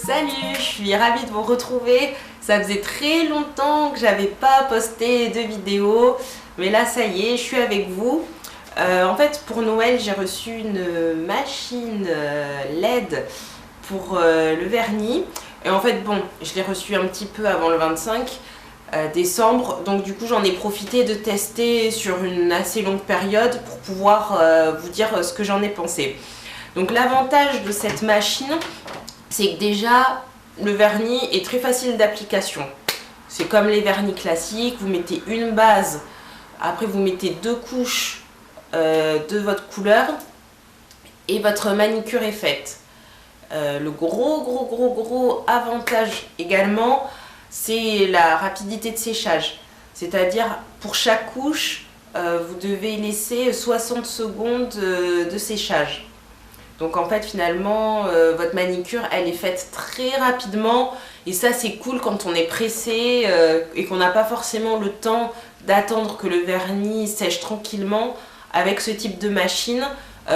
Salut, je suis ravie de vous retrouver. Ça faisait très longtemps que j'avais pas posté de vidéo, mais là ça y est, je suis avec vous. En fait, pour Noël, j'ai reçu une machine LED pour le vernis. Et en fait, bon, je l'ai reçu un petit peu avant le 25 décembre, donc du coup j'en ai profité de tester sur une assez longue période pour pouvoir vous dire ce que j'en ai pensé. Donc l'avantage de cette machine, c'est que déjà le vernis est très facile d'application. C'est comme les vernis classiques, vous mettez une base, après vous mettez deux couches de votre couleur et votre manicure est faite. Le gros avantage également, c'est la rapidité de séchage. C'est-à-dire pour chaque couche, vous devez laisser 60 secondes de séchage. Donc en fait finalement votre manicure elle est faite très rapidement et ça c'est cool quand on est pressé et qu'on n'a pas forcément le temps d'attendre que le vernis sèche tranquillement. Avec ce type de machine,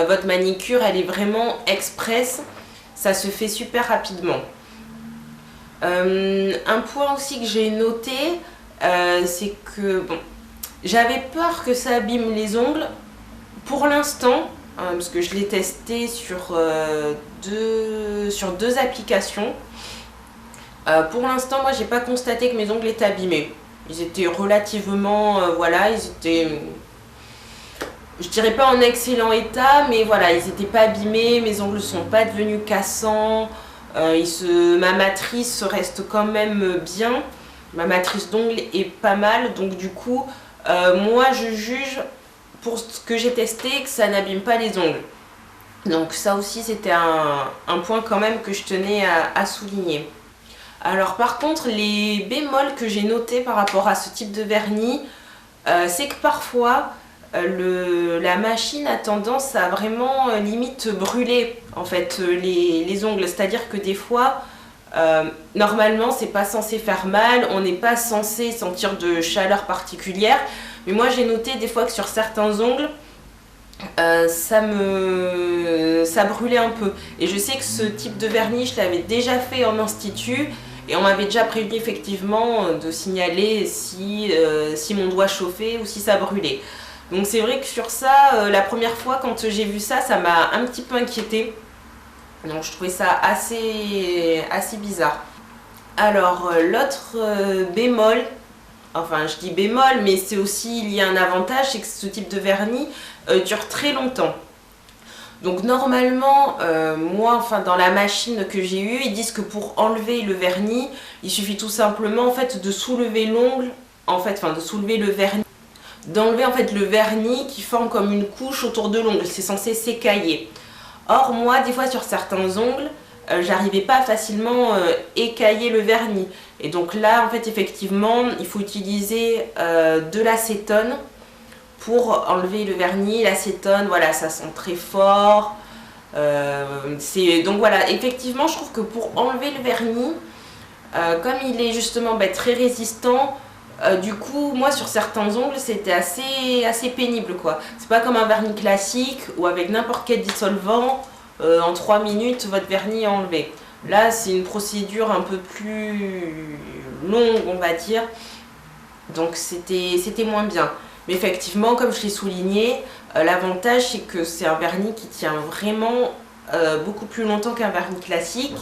votre manicure elle est vraiment express, ça se fait super rapidement. Un point aussi que j'ai noté, c'est que bon, j'avais peur que ça abîme les ongles. Pour l'instant, parce que je l'ai testé sur deux applications. Pour l'instant, moi, j'ai pas constaté que mes ongles étaient abîmés. Ils étaient relativement, voilà, ils étaient, je dirais pas en excellent état, mais voilà, ils étaient pas abîmés. Mes ongles sont pas devenus cassants. Ma matrice reste quand même bien. Ma matrice d'ongles est pas mal, donc du coup, moi, je juge pour ce que j'ai testé que ça n'abîme pas les ongles. Donc ça aussi c'était un point quand même que je tenais à souligner. Alors par contre les bémols que j'ai notés par rapport à ce type de vernis, c'est que parfois la machine a tendance à vraiment limite brûler en fait les ongles. C'est-à-dire que des fois normalement c'est pas censé faire mal, on n'est pas censé sentir de chaleur particulière. Mais moi j'ai noté des fois que sur certains ongles, ça brûlait un peu. Et je sais que ce type de vernis, je l'avais déjà fait en institut. Et on m'avait déjà prévenu effectivement de signaler si mon doigt chauffait ou si ça brûlait. Donc c'est vrai que sur ça, la première fois quand j'ai vu ça, ça m'a un petit peu inquiétée. Donc je trouvais ça assez bizarre. Alors l'autre bémol, enfin je dis bémol, mais c'est aussi il y a un avantage, c'est que ce type de vernis dure très longtemps. Donc normalement, moi, enfin dans la machine que j'ai eue, ils disent que pour enlever le vernis, il suffit tout simplement en fait de soulever l'ongle, en fait, enfin de soulever le vernis, d'enlever en fait le vernis qui forme comme une couche autour de l'ongle. C'est censé s'écailler. Or moi, des fois sur certains ongles, j'arrivais pas à facilement écailler le vernis. Et donc là, en fait, effectivement, il faut utiliser de l'acétone pour enlever le vernis. L'acétone, voilà, ça sent très fort. Donc voilà, effectivement, je trouve que pour enlever le vernis, comme il est justement très résistant, du coup, moi sur certains ongles, c'était assez pénible quoi. C'est pas comme un vernis classique ou avec n'importe quel dissolvant, en 3 minutes, votre vernis est enlevé. Là, c'est une procédure un peu plus longue, on va dire. Donc c'était moins bien. Mais effectivement, comme je l'ai souligné, l'avantage c'est que c'est un vernis qui tient vraiment beaucoup plus longtemps qu'un vernis classique.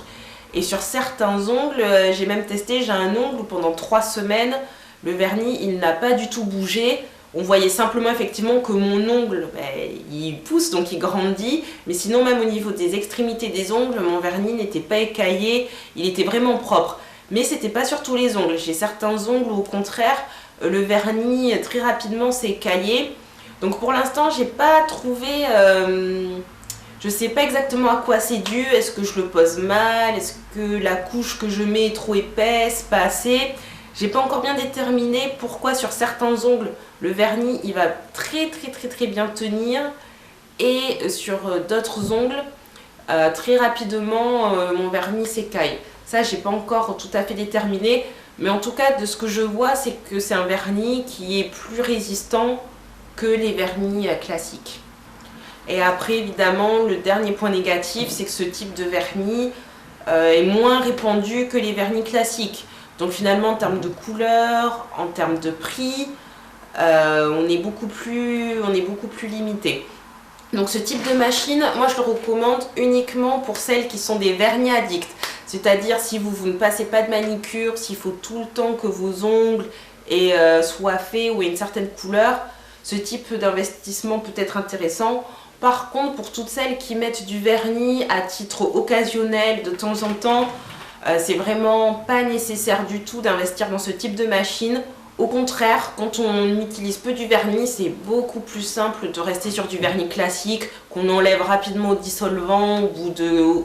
Et sur certains ongles, j'ai même testé, j'ai un ongle où pendant 3 semaines, le vernis il n'a pas du tout bougé. On voyait simplement effectivement que mon ongle, il pousse, donc il grandit. Mais sinon, même au niveau des extrémités des ongles, mon vernis n'était pas écaillé, il était vraiment propre. Mais c'était pas sur tous les ongles. J'ai certains ongles où au contraire, le vernis très rapidement s'est écaillé. Donc pour l'instant, j'ai pas trouvé... je sais pas exactement à quoi c'est dû. Est-ce que je le pose mal? Est-ce que la couche que je mets est trop épaisse? Pas assez? J'ai pas encore bien déterminé pourquoi sur certains ongles, le vernis il va très bien tenir. Et sur d'autres ongles, très rapidement, mon vernis s'écaille. Ça, j'ai pas encore tout à fait déterminé. Mais en tout cas, de ce que je vois, c'est que c'est un vernis qui est plus résistant que les vernis classiques. Et après, évidemment, le dernier point négatif, c'est que ce type de vernis, est moins répandu que les vernis classiques. Donc finalement en termes de couleur, en termes de prix, on est beaucoup plus limité. Donc ce type de machine, moi je le recommande uniquement pour celles qui sont des vernis addicts. C'est-à-dire si vous ne passez pas de manicure, s'il faut tout le temps que vos ongles soient faits ou aient une certaine couleur, ce type d'investissement peut être intéressant. Par contre, pour toutes celles qui mettent du vernis à titre occasionnel de temps en temps, c'est vraiment pas nécessaire du tout d'investir dans ce type de machine. Au contraire, quand on utilise peu du vernis, c'est beaucoup plus simple de rester sur du vernis classique qu'on enlève rapidement au dissolvant au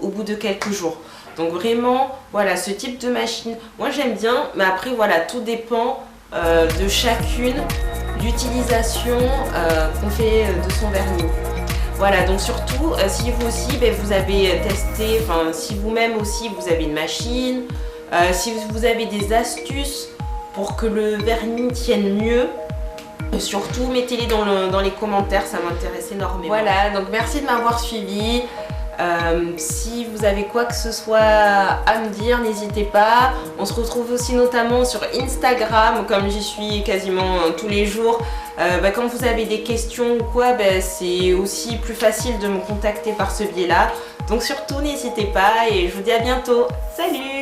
bout de quelques jours. Donc vraiment, voilà, ce type de machine, moi j'aime bien, mais après voilà, tout dépend de chacune, l'utilisation qu'on fait de son vernis. Voilà, donc surtout, si vous aussi, vous avez testé, enfin si vous-même aussi vous avez une machine, si vous avez des astuces pour que le vernis tienne mieux, surtout mettez-les dans les commentaires, ça m'intéresse énormément. Voilà, donc merci de m'avoir suivi. Si vous avez quoi que ce soit à me dire, n'hésitez pas. On se retrouve aussi notamment sur Instagram, comme j'y suis quasiment tous les jours. Quand vous avez des questions ou quoi, c'est aussi plus facile de me contacter par ce biais-là. Donc surtout n'hésitez pas et je vous dis à bientôt. Salut!